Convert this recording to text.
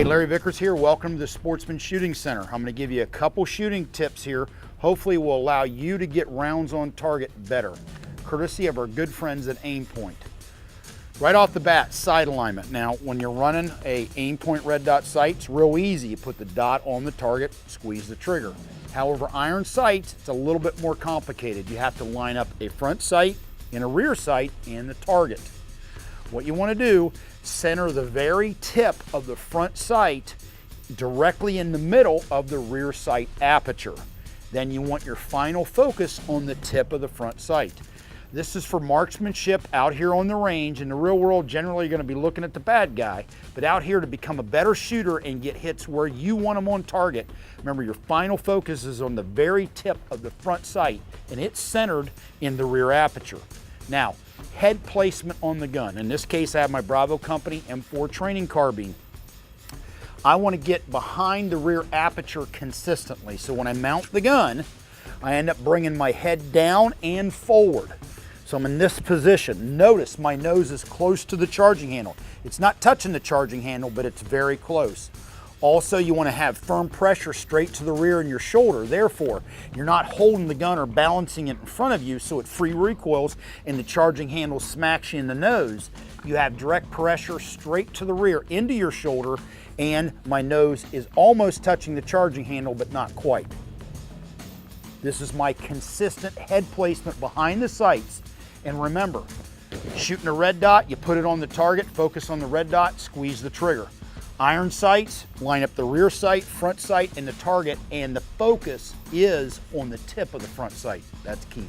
Hey, Larry Vickers here. Welcome to the Sportsman Shooting Center. I'm going to give you a couple shooting tips here. Hopefully will allow you to get rounds on target better, courtesy of our good friends at Aimpoint. Right off the bat, sight alignment. Now, when you're running a Aimpoint red dot sight, it's real easy. You put the dot on the target, squeeze the trigger. However, iron sights, it's a little bit more complicated. You have to line up a front sight and a rear sight and the target. What you want to do, center the very tip of the front sight directly in the middle of the rear sight aperture. Then you want your final focus on the tip of the front sight. This is for marksmanship out here on the range. In the real world, generally you're going to be looking at the bad guy, but out here to become a better shooter and get hits where you want them on target, remember your final focus is on the very tip of the front sight and it's centered in the rear aperture. Now, head placement on the gun. In this case, I have my Bravo Company M4 training carbine. I want to get behind the rear aperture consistently. So when I mount the gun, I end up bringing my head down and forward. So I'm in this position. Notice my nose is close to the charging handle. It's not touching the charging handle, but it's very close. Also, you want to have firm pressure straight to the rear in your shoulder. Therefore, you're not holding the gun or balancing it in front of you so it free recoils and the charging handle smacks you in the nose. You have direct pressure straight to the rear into your shoulder, and my nose is almost touching the charging handle, but not quite. This is my consistent head placement behind the sights. And remember, shooting a red dot, you put it on the target, focus on the red dot, squeeze the trigger. Iron sights, line up the rear sight, front sight, and the target, and the focus is on the tip of the front sight. That's key.